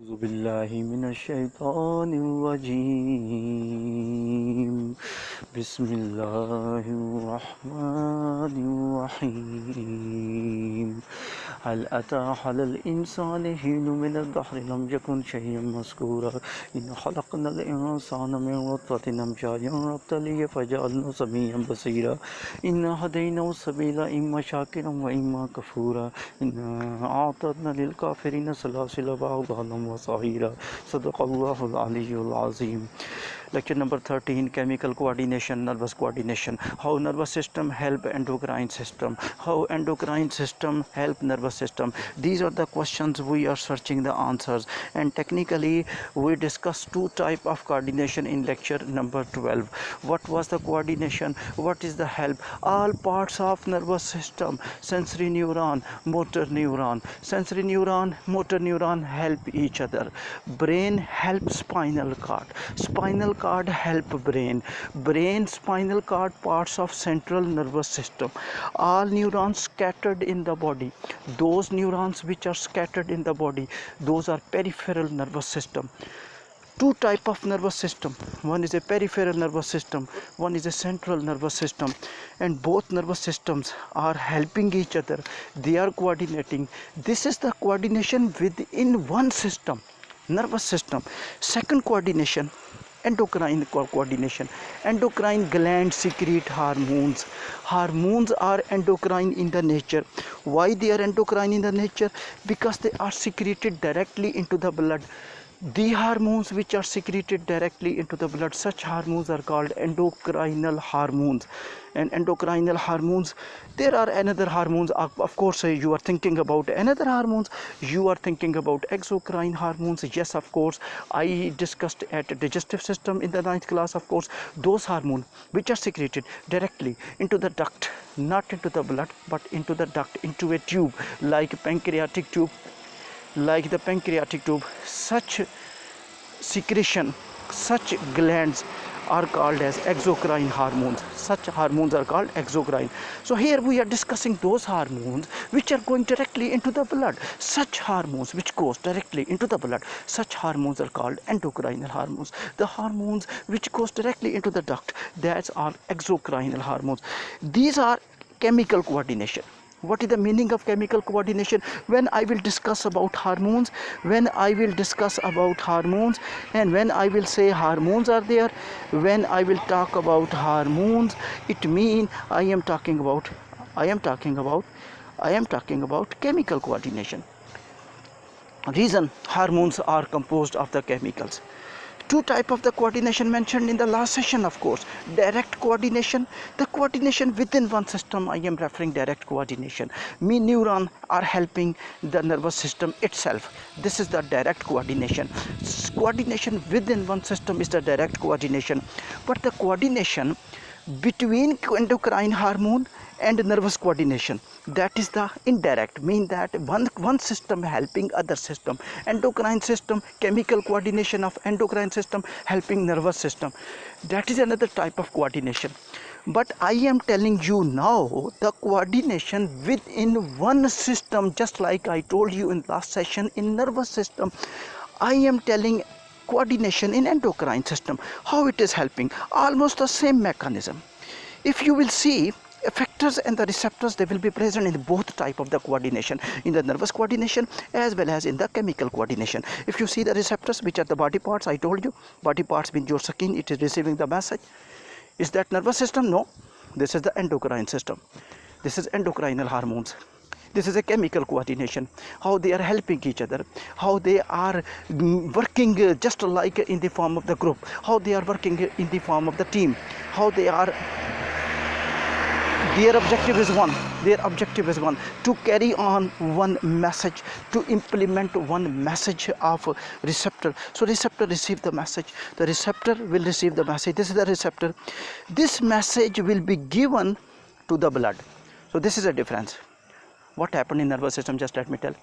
أعوذ بالله من الشيطان الرجيم بسم الله الرحمن الرحيم هل أتى على الإنسان حين من الدهر لم يكن شيئا مذكورا إن خلقنا الإنسان من نطفة أمشاج نبتليه فجعلناه سميعا بصيرا إنا هديناه السبيل إما شاكرا وإما كفورا إنا أعتدنا للكافرين سلاسل وأغلالا وسعيرا صدق الله العلي العظيم. Lecture number 13, chemical coordination, nervous coordination. How nervous system help endocrine system, how endocrine system help nervous system. These are the questions we are searching the answers, and technically we discussed two type of coordination in lecture number 12. What was the coordination, what is the help? All parts of nervous system, sensory neuron, motor neuron, motor neuron help each other. Brain helps spinal cord, spinal cord help brain, spinal cord, parts of central nervous system. All neurons scattered in the body, those neurons which are scattered in the body, those are peripheral nervous system. Two type of nervous system, one is a peripheral nervous system, one is a central nervous system, and both nervous systems are helping each other, they are coordinating. This is the coordination within one system, nervous system. Second coordination, endocrine coordination. Endocrine glands secrete hormones. Hormones are endocrine in the nature. Why they are endocrine in the nature? Because they are secreted directly into the blood. The hormones which are secreted directly into the blood, such hormones are called endocrinal hormones. And endocrinal hormones, there are another hormones, of course you are thinking about another hormones, you are thinking about exocrine hormones. Yes, of course, I discussed at digestive system in the 9th class. Of course, those hormones which are secreted directly into the duct, not into the blood but into the duct, into a tube like pancreatic tube, like the pancreatic tube. Such secretion, such glands are called as exocrine hormones. Such hormones are called exocrine. So here we are discussing those hormones which are going directly into the blood. Such hormones which goes directly into the blood, such hormones are called endocrinal hormones. The hormones which goes directly into the duct, that's are exocrinal hormones. These are chemical coordination. What is the meaning of chemical coordination? When I will discuss about hormones, and when I will say hormones are there, when I will talk about hormones, it means I am talking about chemical coordination. Reason, hormones are composed of the chemicals. Two type of the coordination mentioned in the last session, of course. Direct coordination, the coordination within one system. I am referring direct coordination. Neuron are helping the nervous system itself. This is the direct coordination. Coordination within one system is the direct coordination. But the coordination between endocrine hormone and nervous coordination, that is the indirect, mean that one system helping other system. Endocrine system, chemical coordination of endocrine system helping nervous system, that is another type of coordination. But I am telling you now the coordination within one system, just like I told you in last session in nervous system. I am telling coordination in endocrine system, how it is helping, almost the same mechanism. If you will see, effectors and the receptors, they will be present in both type of the coordination, in the nervous coordination as well as in the chemical coordination. If you see the receptors, which are the body parts, I told you body parts means your skin, it is receiving the message. Is that nervous system? No, this is the endocrine system. This is endocrinal hormones. This is a chemical coordination, how they are helping each other, how they are working just like in the form of the group, how they are working in the form of the team, how they are, their objective is one, to carry on one message, to implement one message of receptor. So receptor receive the message, the receptor will receive the message. This is the receptor. This message will be given to the blood. So this is a difference. What happened in nervous system? Just let me tell,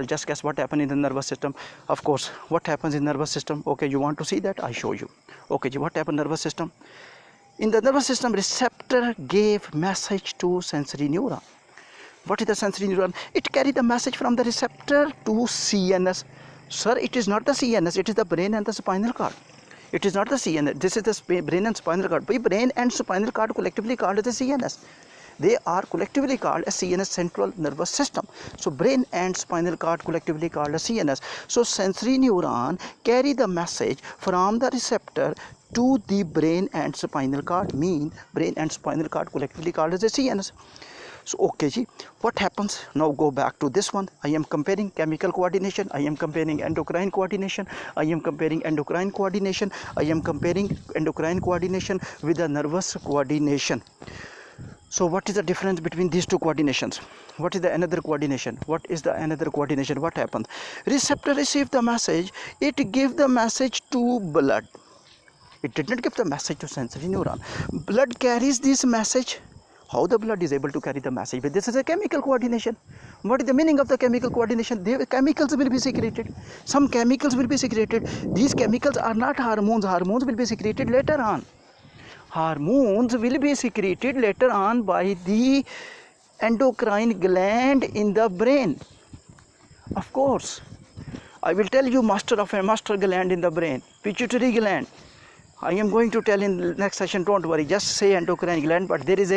just guess what happened in the nervous system. Of course, what happens in nervous system? Okay, you want to see that? I show you. Okay, what happened in nervous system? In the nervous system, receptor gave message to sensory neuron. What is the sensory neuron? It carries the message from the receptor to CNS. Sir, it is not the CNS, it is the brain and the spinal cord. It is not the CNS, this is the brain and spinal cord. But brain and spinal cord collectively called as the CNS. They are collectively called as CNS, central nervous system. So brain and spinal cord collectively called as CNS. So sensory neuron carry the message from the receptor to the brain and spinal cord, mean brain and spinal cord collectively called as the CNS. So okay ji, what happens now? Go back to this one. I am comparing chemical coordination, I am comparing endocrine coordination, I am comparing endocrine coordination, I am comparing endocrine coordination with the nervous coordination. So what is the difference between these two coordinations? What is the another coordination? What is the another coordination? What happens? Receptor receive the message, it give the message to blood. It did not give the message to sensory neuron. Blood carries this message. How the blood is able to carry the message? But this is a chemical coordination. What is the meaning of the chemical coordination? The chemicals will be secreted. Some chemicals will be secreted. These chemicals are not hormones. Hormones will be secreted later on. Hormones will be secreted later on by the endocrine gland in the brain. Of course, I will tell you master gland in the brain, pituitary gland. I am going to tell in the next session, don't worry, just say endocrine gland. But there is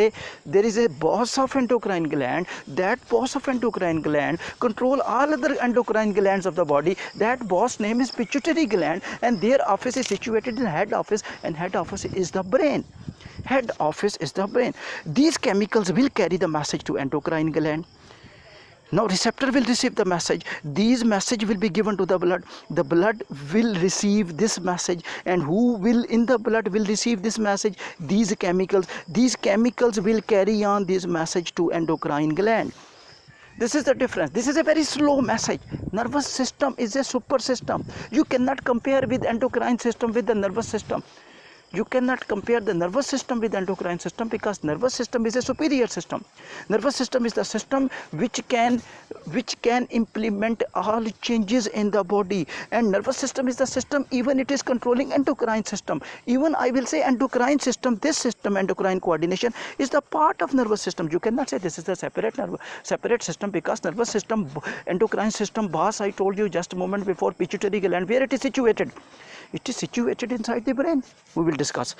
a boss of endocrine gland. That boss of endocrine gland control all other endocrine glands of the body. That boss name is pituitary gland, and their office is situated in head office, and head office is the brain. Head office is the brain. These chemicals will carry the message to endocrine gland. Now receptor will receive the message. These message will be given to the blood. The blood will receive this message, and who will in the blood will receive this message? These chemicals. These chemicals will carry on this message to endocrine gland. This is the difference. This is a very slow message. Nervous system is a super system. You cannot compare with endocrine system with the nervous system. You cannot compare the nervous system with the endocrine system, because nervous system is a superior system. Nervous system is the system which can implement all changes in the body, and nervous system is the system even it is controlling endocrine system. Even I will say endocrine system, this system endocrine coordination is the part of nervous system. You cannot say this is a separate system, because nervous system, endocrine system boss, I told you just a moment before, pituitary gland, where it is situated. It is situated inside the brain. We will discuss.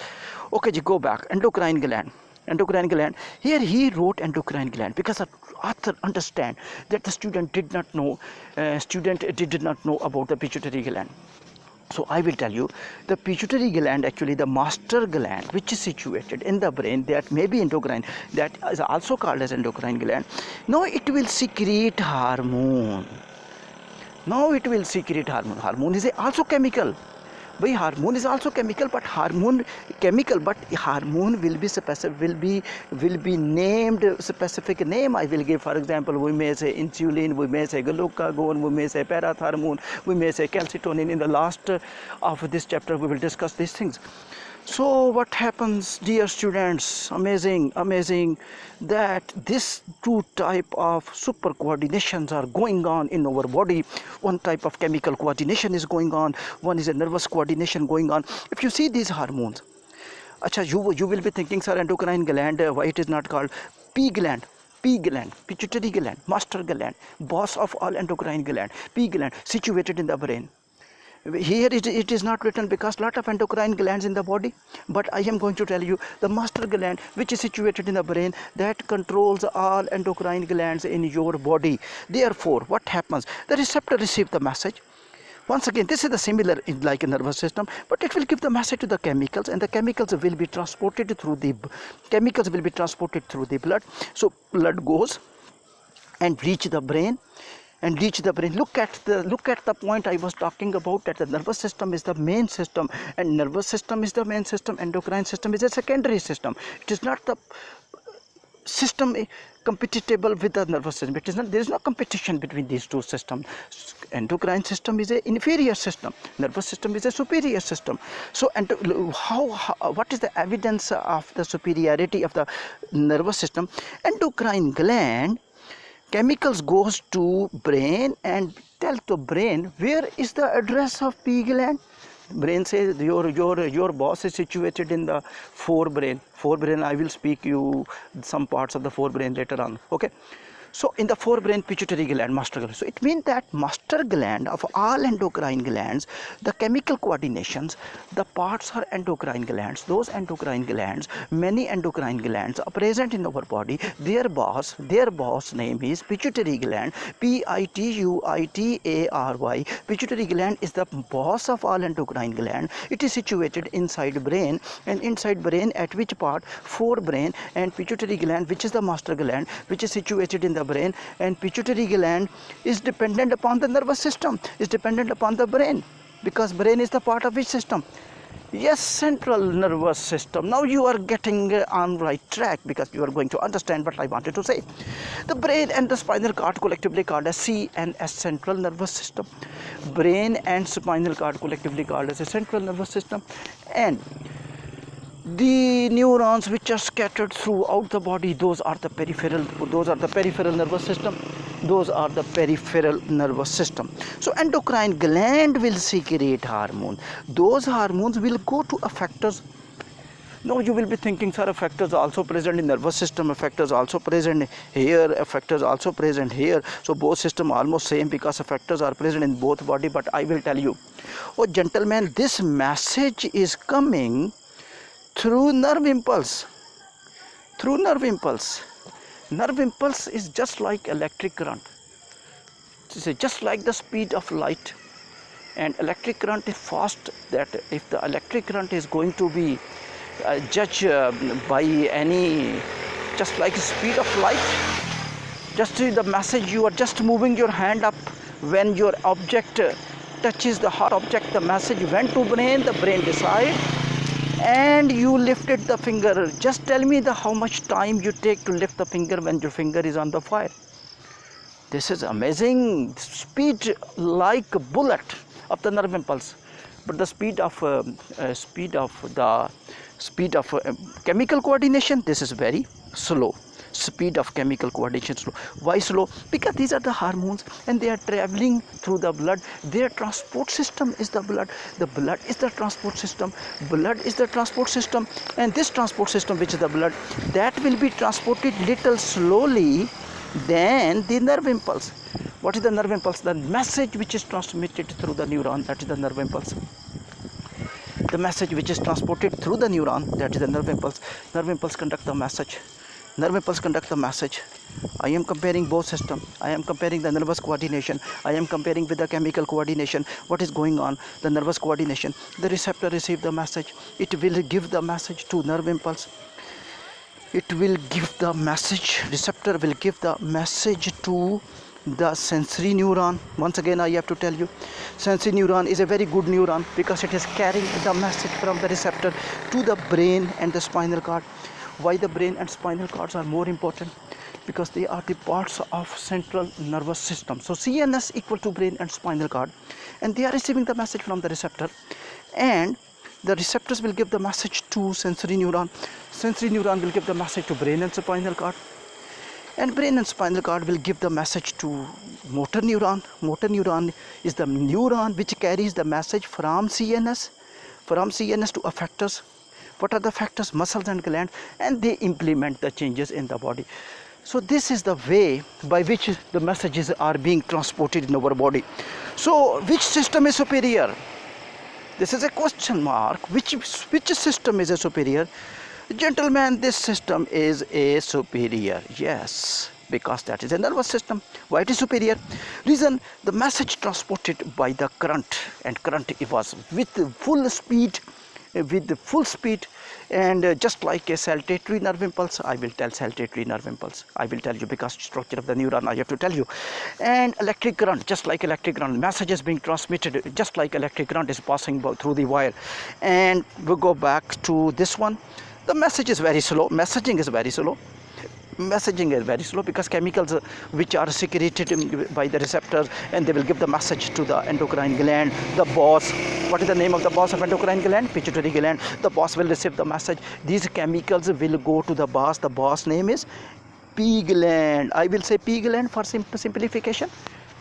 Okay, go back. Endocrine gland. Endocrine gland. Here he wrote endocrine gland because the author understand that the student did not know about the pituitary gland. So I will tell you, the pituitary gland, actually the master gland, which is situated in the brain, that may be endocrine, that is also called as endocrine gland. Now it will secrete hormone. Hormone is also chemical. But hormone is also chemical, but hormone will be specific, will be named specific name. I will give, for example, we may say insulin, we may say glucagon, we may say parathormone, we may say calcitonin. In the last of this chapter, we will discuss these things. So what happens, dear students? Amazing, that this two type of super coordinations are going on in our body. One type of chemical coordination is going on, one is a nervous coordination going on. If you see these hormones, you will be thinking, sir, endocrine gland, why it is not called P gland? Pituitary gland, master gland, boss of all endocrine gland, P gland, situated in the brain. Here it is not written because lot of endocrine glands in the body, but I am going to tell you the master gland, which is situated in the brain, that controls all endocrine glands in your body. Therefore, what happens? The receptor receives the message. Once again, this is the similar like a nervous system, but it will give the message to the chemicals, and the chemicals will be transported through the blood. So blood goes and reach the brain. Look at the point I was talking about, that the nervous system is the main system, and nervous system is the main system, endocrine system is a secondary system. It is not the system compatible with the nervous system. There is no competition between these two systems. Endocrine system is an inferior system, nervous system is a superior system. So what is the evidence of the superiority of the nervous system? Endocrine gland chemicals goes to brain and tell to brain where is the address of P gland. Brain says your boss is situated in the forebrain. I will speak you some parts of the forebrain later on. Okay, So in the forebrain, pituitary gland, master gland. So it means that master gland of all endocrine glands, the chemical coordinations, the parts are endocrine glands. Those endocrine glands, many endocrine glands are present in our body. Their boss name is pituitary gland, Pituitary. Pituitary gland is the boss of all endocrine gland. It is situated inside brain, and inside brain at which part? Forebrain, and pituitary gland, which is the master gland, which is situated in the brain, and pituitary gland is dependent upon the nervous system, is dependent upon the brain, because brain is the part of which system? Yes, central nervous system. Now you are getting on right track, because you are going to understand what I wanted to say. The brain and the spinal cord collectively called as CNS, central nervous system. Brain and spinal cord collectively called as a central nervous system, and the neurons which are scattered throughout the body, those are the peripheral nervous system. Those are the peripheral nervous system. So endocrine gland will secrete hormone. Those hormones will go to effectors. Now you will be thinking, sir, effectors also present in nervous system, effectors also present here, effectors also present here. So both system almost same, because effectors are present in both body. But I will tell you, oh gentlemen, this message is coming through nerve impulse. Through nerve impulse. Nerve impulse is just like electric current. It is just like the speed of light. And electric current is fast, that if the electric current is going to be judged by any, just like speed of light, just the message, you are just moving your hand up. When your object touches the hot object, the message went to brain, the brain decides, and you lifted the finger. Just tell me how much time you take to lift the finger when your finger is on the fire. This is amazing speed, like a bullet of the nerve impulse. But the speed of chemical coordination, this is very slow. Speed of chemical coordination slow. Why slow? Because these are the hormones, and they are traveling through the blood. Their transport system is the blood. The blood is the transport system. Blood is the transport system, and this transport system, which is the blood, that will be transported little slowly than the nerve impulse. What is the nerve impulse? The message which is transmitted through the neuron, that is the nerve impulse. The message which is transported through the neuron, that is the nerve impulse. Nerve impulse conduct the message. Nerve impulse conduct the message. I am comparing both systems. I am comparing the nervous coordination. I am comparing with the chemical coordination. What is going on? The nervous coordination. The receptor receives the message. It will give the message to nerve impulse. It will give the message. Receptor will give the message to the sensory neuron. Once again, I have to tell you, sensory neuron is a very good neuron, because it is carrying the message from the receptor to the brain and the spinal cord. Why the brain and spinal cords are more important? Because they are the parts of central nervous system. So CNS equal to brain and spinal cord, and they are receiving the message from the receptor, and the receptors will give the message to sensory neuron. Sensory neuron will give the message to brain and spinal cord, and brain and spinal cord will give the message to motor neuron. Motor neuron is the neuron which carries the message from CNS to effectors. What are the factors? Muscles and glands, and they implement the changes in the body. So this is the way by which the messages are being transported in our body. So which system is superior? This is a question mark. Which system is a superior? Gentlemen, this system is a superior. Yes, because that is a nervous system. Why it is superior? Reason, the message transported by the current, and current it was with full speed, and just like a saltatory nerve impulse. I will tell saltatory nerve impulse. I will tell you, because structure of the neuron I have to tell you. And electric current, just like electric current, message is being transmitted just like electric current is passing through the wire. And we go back to this one. The message is very slow. Messaging is very slow, because chemicals which are secreted by the receptor, and they will give the message to the endocrine gland, the boss. What is the name of the boss of endocrine gland? Pituitary gland. The boss will receive the message. These chemicals will go to the boss. The boss name is P gland. I will say P gland for simplification.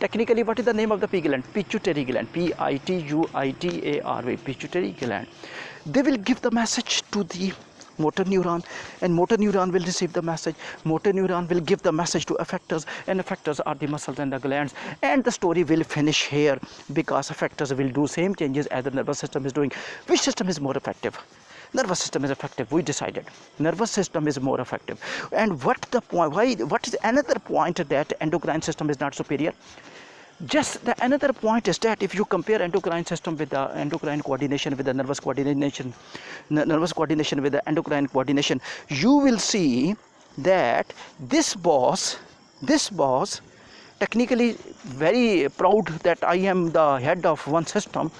Technically, what is the name of the P gland? Pituitary gland. Pituitary, pituitary gland. They will give the message to the motor neuron, and motor neuron will receive the message. Motor neuron will give the message to effectors, and effectors are the muscles and the glands, and the story will finish here, because effectors will do same changes as the nervous system is doing. Which system is more effective? Nervous system is effective. We decided nervous system is more effective. And what the point? Why? What is another point that endocrine system is not superior? Just the another point is that if you compare endocrine system with the endocrine coordination with the nervous coordination with the endocrine coordination, you will see that this boss technically very proud that I am the head of one system.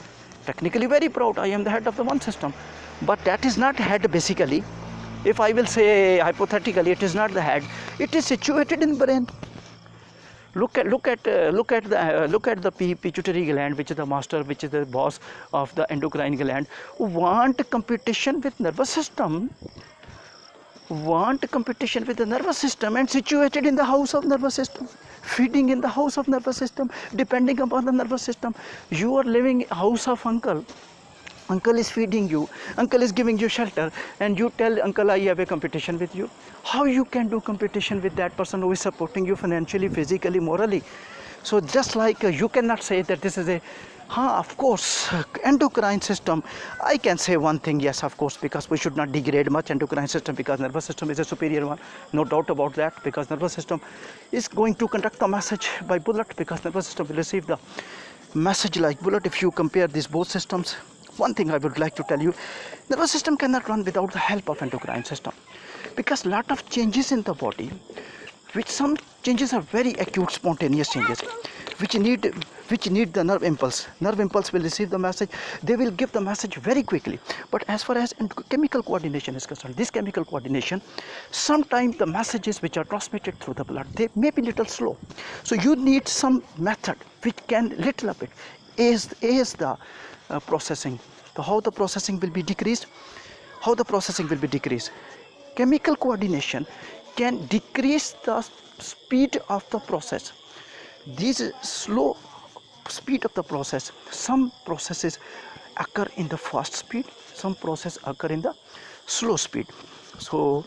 Technically very proud I am the head of the one system, but that is not head basically. If I will say hypothetically, it is not the head. It is situated in brain. Look at the pituitary gland, which is the master, which is the boss of the endocrine gland. Want competition with nervous system. Want competition with the nervous system, and situated in the house of nervous system, feeding in the house of nervous system, depending upon the nervous system. You are living house of uncle. Uncle is feeding you, uncle is giving you shelter, and you tell uncle I have a competition with you. How you can do competition with that person who is supporting you financially, physically, morally? So just like you cannot say that this is a of course endocrine system, I can say one thing, yes, of course, because we should not degrade much endocrine system, because nervous system is a superior one, no doubt about that, because nervous system is going to conduct the message by bullet, because nervous system will receive the message like bullet. If you compare these both systems, one thing I would like to tell you, nervous system cannot run without the help of endocrine system, because lot of changes in the body, which some changes are very acute spontaneous changes, which need the nerve impulse. Nerve impulse will receive the message, they will give the message very quickly. But as far as chemical coordination is concerned, this chemical coordination, sometimes the messages which are transmitted through the blood, they may be little slow. So you need some method which can little bit is the processing. So how the processing will be decreased? Chemical coordination can decrease the speed of the process. This slow speed of the process, some processes occur in the fast speed, some processes occur in the slow speed. So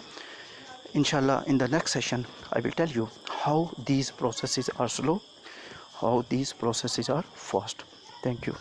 inshallah, in the next session I will tell you how these processes are slow, how these processes are fast. Thank you.